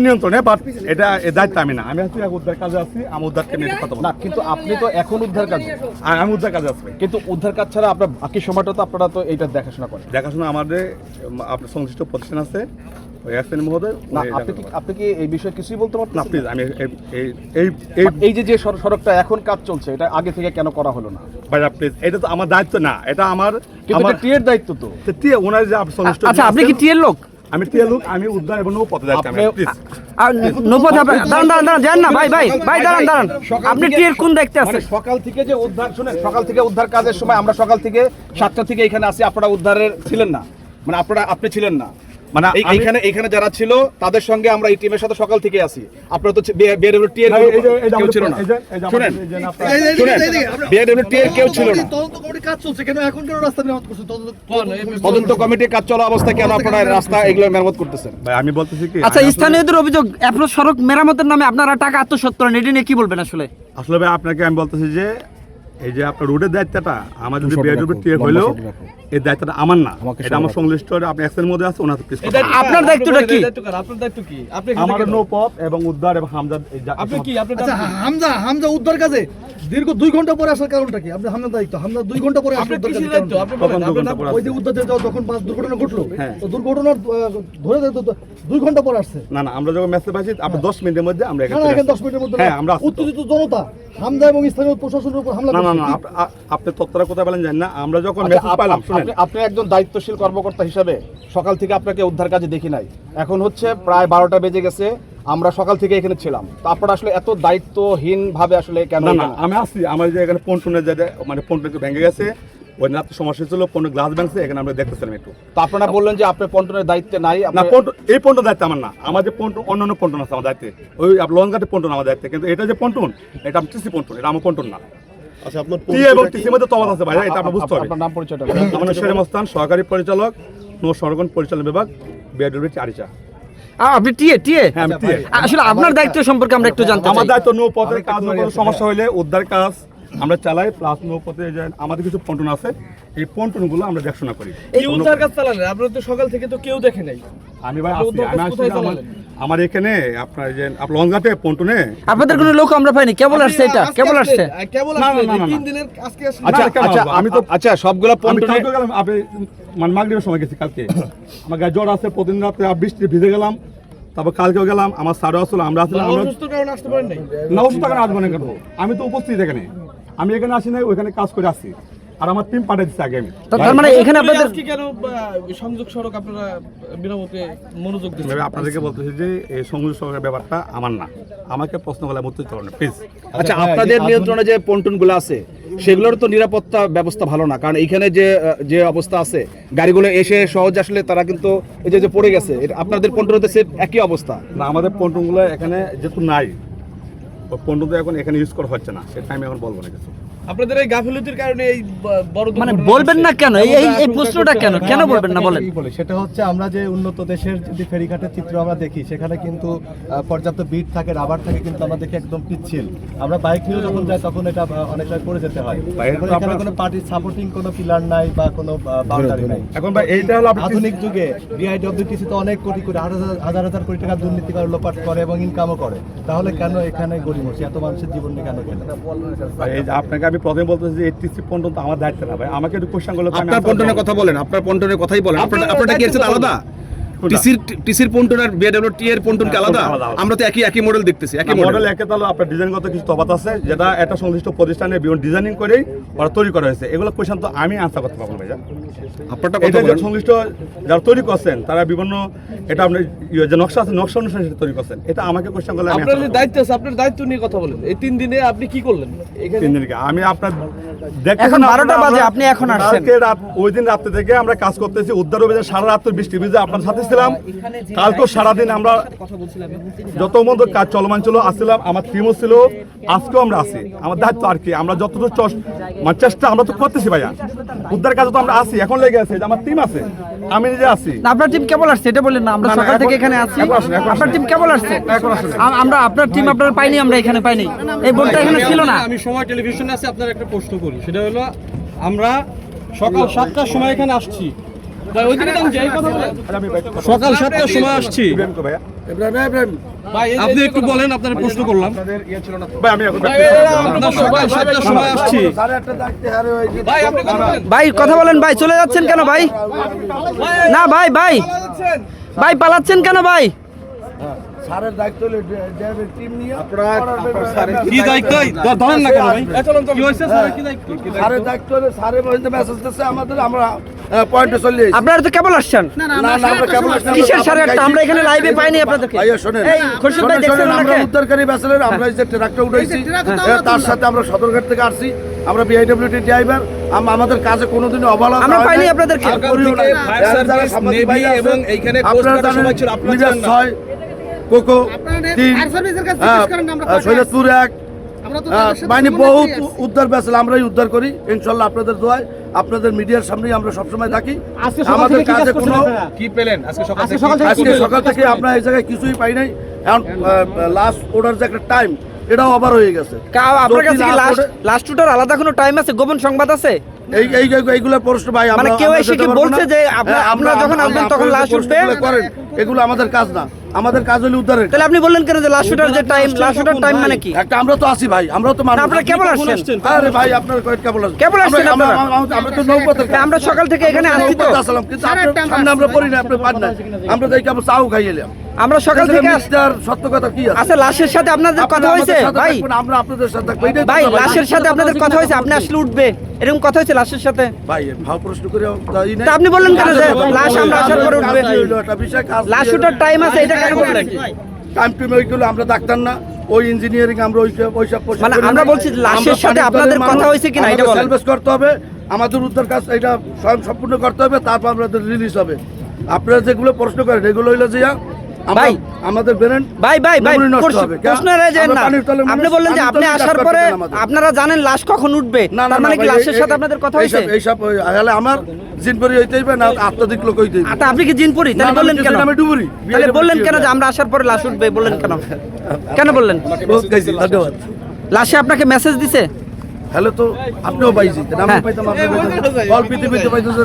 নিয়ন্ত্রণে, বাট এটা দায়িত্ব আমি না। আমি হচ্ছে উদ্ধার কাজে আছি, আমি উদ্ধারকে নিয়ে কথা বলবো না, কিন্তু আপনি তো এখন উদ্ধার কাজে, আমি উদ্ধার কাজে আছি। কিন্তু উদ্ধার কাজ ছাড়া আপনার বাকি সময়টা তো আপনারা তো এইটা দেখাশোনা করেন। দেখাশোনা আমাদের আপনার সংশ্লিষ্ট প্রতিষ্ঠান আছে, ওই এসএন মহোদয়। না, আপনি কি এই বিষয়ে কিছুই বলতে পারবেন না প্লিজ? আমি এই যে সড়কটা এখন কাজ চলছে, এটা আগে থেকে কেন করা হলো না? ভাই প্লিজ, এটা তো আমার দায়িত্ব না, এটা আমার টিএর দায়িত্ব তো। ওনার যে সংশ্লিষ্ট। আচ্ছা, আপনি কি টিএর লোক? আমি টিএর লোক, আমি উদ্ধার এবং নৌপথে দায়িত্ব। প্লিজ দাঁড়ান না ভাই, দাঁড়ান। আপনি টিএর কোন দায়িত্বে আছেন? সকাল থেকে যে উদ্ধার, শুনেন, সকাল থেকে উদ্ধার কাজের সময় আমরা সকাল থেকে 7টা থেকে এখানে আসি, আপনারা উদ্ধারের ছিলেন না, মানে আপনি ছিলেন না, মানে এইখানে যারা ছিল তাদের সঙ্গে আমরা এই টিমের সাথে সকাল থেকে আসি। আপনারা তো বিএডব্লিউটি এর কেউ ছিল না। শুনেন, বিএডব্লিউটি এর কেউ ছিল না। তদন্ত কমিটি কাজ চলছে, কেন এখন কেন রাস্তা মেরামত করছেন? তদন্ত কমিটির কাজ চলা অবস্থায় কেন আপনারা রাস্তা এগুলো মেরামত করতেছেন? ভাই আমি বলতেছি কি, আচ্ছা, স্থানীয়দের অভিযোগ আপনার সড়ক মেরামতের নামে আপনারা টাকা আত্মসাৎ করেন, এটা নিয়ে কি বলবেন আসলে? আসলে ভাই আপনাকে আমি বলতেছি যে এই যে আপনার রোডের দায়িত্বটা আমার যদি বিএডব্লিউটি হইলো, এই দায়িত্বটা আমার না, এটা আমার সংশ্লিষ্ট আপনি এক্সের মধ্যে আছে, ওনার প্লিজ। আপনার দায়িত্বটা কি? আপনার দায়িত্ব কি? আমার নৌপথ এবং উদ্ধার এবং হামজা। আপনি কি হামজা উদ্ধার কাজে দীর্ঘ 2 ঘন্টা পরে আসার কারণটা কি? আপনি হামজার দায়িত্ব, হামজা 2 ঘন্টা পরে আসার কারণ ওই যে উদ্ধার যখন বাস দুর্ঘটনা ঘটলো, তো দুর্ঘটনার ধরে 2 ঘন্টা পরে আসছে। না, আমরা যখন মেসেজ পাইছি আপনি 10 মিনিটের মধ্যে আমরা এখানে 10 মিনিটের মধ্যে। হ্যাঁ, আমরা উত্তেজিত জনতা হামজা এবং স্থানীয় প্রশাসনের উপর হামলা না, আপনি তথ্যটা কোথায় পেলেন জানেন না। আমরা যখন মেসেজ পাইলাম, আপনি একজন দায়িত্বশীল কর্মকর্তা হিসাবে সকাল থেকে আপনাকে উদ্ধার কাজে দেখি নাই, এখন হচ্ছে প্রায় 12টা বেজে গেছে, আমরা সকাল থেকে এখানে ছিলাম, তো আপনারা আসলে এত দায়িত্বহীন ভাবে আসলে কেন? না, আমি আসছি, আমার যে এখানে পন্টনের যে মানে পন্টনকে ভেঙে গেছে, ওই রাতে সমস্যা ছিল, পন্টন গ্লাস ভাঙছে, এখানে আমরা দেখতেছিলাম একটু। তো আপনারা বললেন যে আপনি পন্টনের দায়িত্বে নাই। না, এই পন্টন দায়িত্ব আমার না, আমার যে পন্টন অন্যান্য পন্টন আছে আমার দায়িত্বে, ওই লঞ্চঘাটের পন্টন আমার দায়িত্বে, কিন্তু এটা যে পন্টন, এটা টিসি পন্টন, এটা আমার পন্টন না। আচ্ছা, আপনার টি এবং টিসির মধ্যে তফাৎ আছে ভাই, এটা আপনি বুঝতে হবে। আপনার নাম পরিচয়টা? আমার নাম শেরে মস্তান, সহকারী পরিচালক, নৌ সরগণ পরিচালন বিভাগ, বিআরডব্লিউটি আরিচা। আপনি টিএ? হ্যাঁ, আমি টিএ। আসলে আপনার দায়িত্ব সম্পর্কে আমরা একটু জানতে চাই। আমার দায়িত্ব নৌপথের কাজ, কোনো সমস্যা হলে উদ্ধার কাজ আমরা চালাই, প্লাস নৌপথে যে আমাদের কিছু পন্টন আছে, এই পন্টনগুলো আমরা দেখাশোনা করি। এই উদ্ধার কাজ চালালেন আপনারা তো সকাল থেকে তো কেউ দেখে নাই। আমি ভাই আমার এখানে আপনার যে লঞ্চঘাটে পন্টনে আপনাদের কোনো লোক আমরা পাইনি, কেবল আসছে, এটা কেবল আসছে। কেবল আসছে 3 দিনের আজকে আসছে। আচ্ছা, আমি তো সবগুলা পন্টনে গেলাম, আপনি মানে মাগরিবের সময় গেছি কালকে, আমার গায়ে জ্বর আছে, প্রতিদিন রাতে বৃষ্টি ভিজে গেলাম, তারপর কালকেও গেলাম, আমার স্যারও আসলো, আমরা আসলাম। অসুস্থ কারণে আসতে পারেন নাই? না, অসুস্থ কারণে আসবো না কেন? আমি তো উপস্থিত এখানে, আমি এখানে আসি নাই, ওইখানে কাজ করে আসছি, আর আমার টিম পাঠিয়ে দিচ্ছে আগে। আমি তার মানে এখানে আপনাদের আজকে কেন সংযোগ সড়ক আপনারা বিনামূল্যে মনোযোগ দিচ্ছেন? আপনাদেরকে বলতেছি যে এই সংযোগ সড়কের ব্যাপারটা আমার না, আমাকে প্রশ্ন করলে উত্তর দিতে পারেন প্লিজ। আচ্ছা, আপনাদের নিয়ন্ত্রণে যে পন্টনগুলো আছে সেগুলোর তো নিরাপত্তা ব্যবস্থা ভালো না, কারণ এইখানে যে অবস্থা আছে, গাড়িগুলো এসে সহজ আসলে তারা কিন্তু এই যে পড়ে গেছে, আপনাদের পন্টনতে সেম একই অবস্থা না? আমাদের পন্টনগুলো এখানে যেহেতু নাই, ওই পন্টন তো এখন এখানে ইউজ করা হচ্ছে না, সেটা আমি এখন বলবো না কিছু। আপনাদের এই গাফিলতির কারণে এই বড় মানে বলবেন না কেন? এই প্রশ্নটা কেন বলবেন না বলেন? সেটা হচ্ছে আমরা যে উন্নত দেশের যদি ফেরিঘাটের চিত্র আমরা দেখি, সেখানে কিন্তু পর্যাপ্ত বিট থাকে, রাবার থাকে, কিন্তু আমরা দেখি একদম পিচ্ছিল। আমরা বাইক নিয়ে যখন যাই তখন এটা অনেক সময় পড়ে যেতে হয়। এখানে কোনো পার্টির সাপোর্টিং কোনো পিলার নাই বা কোনো বাউন্ডারি নাই। এখন ভাই এইটা হলো আধুনিক যুগে বিআইডব্লিউটিসি তো অনেক কোটি কোটি হাজার কোটি টাকা দুর্নীতি করে, লোপাট করে এবং ইনকামও করে, তাহলে কেন এখানে গড়িমসি এত মানুষের জীবন নিয়ে কেন? এই যে আপনাকে আমি প্রথমে বলতেছি যে টিসি পন্টন তো আমার দায়িত্ব না ভাই, আমাকে একটু কোশ্চেন করলে আপনার পন্টনের কথা বলেন, আপনার পন্টনের কথাই বলেন। আপনারটা কি আছে আলাদা? টিসির পন্টন আর বিএডব্লিউটি এর পন্টন কি আলাদা? আমরা তো একই মডেল দেখতেছি, একই মডেল একে, তাহলে আপনার ডিজাইনগত কিছু তফাৎ আছে, যেটা একটা সংশ্লিষ্ট প্রতিষ্ঠানে বিভিন্ন ডিজাইনিং করেই ওরা তৈরি করা হয়েছে। এগুলো কোশ্চেন তো আমি আনসার করতে পারবো না ভাইয়া। আপনারটা এটা যে সংশ্লিষ্ট যারা তৈরি করছেন, তারা বিভিন্ন এটা আপনার যে নকশা আছে, নকশা অনুসারে সেটা তৈরি করছেন, এটা আমাকে কোশ্চেন করলে আপনার যে দায়িত্ব আছে, আপনার দায়িত্ব নিয়ে কথা বলেন। এই 3 দিনে আপনি কি করলেন এখানে? 3 দিনকে আমি আপনার এখন 12টা বাজে, আপনি এখন আসছেন। ওই দিন রাত্রে থেকে আমরা কাজ করতেছি, উদ্ধার অভিযান সারা রাত বৃষ্টি ভিজে আপনার সাথে ছিলাম, কালকে সারাদিন আমরা যত মতো কাজ চলমান ছিল আসছিলাম, আমার টিমও ছিল, আজকেও আমরা আছি। আমার দায়িত্ব আর কি, আমরা যতটুকু চেষ্টা আমরা তো করতেছি ভাইয়া, উদ্ধার কাজে তো আমরা আছি, এখন লেগে আছে, আমার টিম আছে, আমি নিজে আছি। আপনার টিম কেবল আসছে, এটা বললেন না? আমরা সকাল থেকে এখানে আছি, আপনার টিম কেবল আসছে। আমরা আপনার টিম আপনারা পাইনি, আমরা এখানে পাইনি, এই বোর্ডটা এখানে ছিল না। আমি সময় টেলিভিশনে আছে, আপনার একটা প্রশ্ন করি, সেটা হলো আমরা সকাল 7টার সময় এখানে আসছি, সকাল 7টার সময় আসছি। ভাইয়া আপনি একটু বলেন, আপনার প্রশ্ন করলাম। ভাই আমি এখন আপনার সকাল 7টার সময় আসছি। ভাই কথা বলেন ভাই, চলে যাচ্ছেন কেন ভাই? না ভাই ভাই ভাই পালাচ্ছেন কেন ভাই? কি দায়িত্ব? ধরেন না কেন ভাই? কি হয়েছে স্যার? কি দায়িত্ব? আপনারা তো কেবল আসছেন, কিসের 8:30? আমরা এখানে লাইভে পাইনি আপনাদেরকে। এই খুরশিদ ভাই দেখছেন ওনাকে? উদ্ধারকারী ভেসেলের আমরা এই যে ট্রাকটা উঠাইছি, তার সাথে আমরা সদরঘাট থেকে আসছি, আমরা বিআইডব্লিউটি ড্রাইভার, আমাদের কাজে কোনোদিনও অবহেলা আমরা পাইনি আপনাদেরকে। এবং এইখানে কোস্ট গার্ডের সময় ছিল, আপনারা জানেন না। কোকো শৈলপুর এক মানে বহুত উদ্ধার ভেসেল আমরাই উদ্ধার করি ইনশাল্লাহ আপনাদের দোয়ায়, আপনাদের মিডিয়ার সামনেই আমরা সবসময় থাকি। আমাদের কাজে কোনো কি পেলেন আজকে সকাল থেকে? আজকে সকাল থেকে আমরা এই জায়গায় কিছুই পাই নাই। এখন লাস্ট অর্ডার যে একটা টাইম, এটাও আবার হয়ে গেছে। আপনার কাছে কি লাস্ট টুটার আলাদা কোনো টাইম আছে, গোপন সংবাদ আছে? এইগুলোর প্রশ্ন ভাই মানে কেউ এসে কি বলছে যে আপনারা যখন আসবেন তখন লাস্ট উঠবে? করেন, এগুলো আমাদের কাজ না, আমাদের কাজ হলো উদ্ধারের। তাহলে আপনি বললেন কেন যে লাস্ট শুটার যে টাইম, লাস্ট শুটার টাইম মানে কি? একটা আমরা তো আসি ভাই, আমরা তো মানুষ। আপনারা কেবল আসছেন? আরে ভাই আপনার কেবল আসছেন? কেবল আসছেন আপনারা? আমরা তো নৌপথের কাজ। আমরা সকাল থেকে এখানে আসছি তো। আসলাম কিন্তু আপনার সামনে আমরা পড়ি না, আপনি পান না, আমরা যাই কেবল চাও খাই এলাম। আমরা সকাল থেকে মিস্টার সত্য কথা কি আছে? আচ্ছা লাশের সাথে আপনাদের কথা হয়েছে ভাই? আমরা আপনাদের সাথে থাকবো, এটাই তো ভাই কথা ভাই। লাশের সাথে আপনাদের কথা হয়েছে, আপনি আসলে উঠবে এরকম কথা হয়েছে লাশের সাথে? ভাই ভাব প্রশ্ন করে তা আপনি বললেন কেন যে লাশ আমরা আসার পরে উঠবে? একটা বিষয় কাজ লাশ শুটার টাইম আছে, এটা কেন বললেন? টাইম টু ওইগুলো আমরা ডাক্তার না, ওই ইঞ্জিনিয়ারিং আমরা ওইসব মানে আমরা বলছি লাশের সাথে আপনাদের কথা হয়েছে কিনা এটা বলেন। সেলভেজ করতে হবে, আমাদের উদ্ধার কাজ এটা স্বয়ং সম্পূর্ণ করতে হবে, তারপর আমাদের রিলিজ হবে। আপনারা যেগুলো প্রশ্ন করেন এগুলো হইলো যে ভাই আমাদের ব্রেন ভাই ভাই ভাই নষ্ট প্রশ্ন হবে। যান না, আপনি বললেন যে আপনি আসার পরে আপনারা জানেন লাশ কখন উঠবে, তার মানে কি লাশের সাথে আপনাদের কথা হয়েছে? এইসব হলে আমার জিনপুরি হইতে হইবে না আত্মাধিক লোক হইতে হইবে। আচ্ছা আপনি কি জিনপুরি? তাহলে বললেন কেন? আমি ডুবুরি। তাহলে বললেন কেন যে আমরা আসার পরে লাশ উঠবে, বললেন কেন? কেন বললেন? ধন্যবাদ। লাশে আপনাকে মেসেজ দিছে? হ্যালো তো আপনিও পাইছি, আমি হ্যাঁ। পাইতাম, আপনি পাইতাম, অল পৃথিবীতে পাইতেছেন।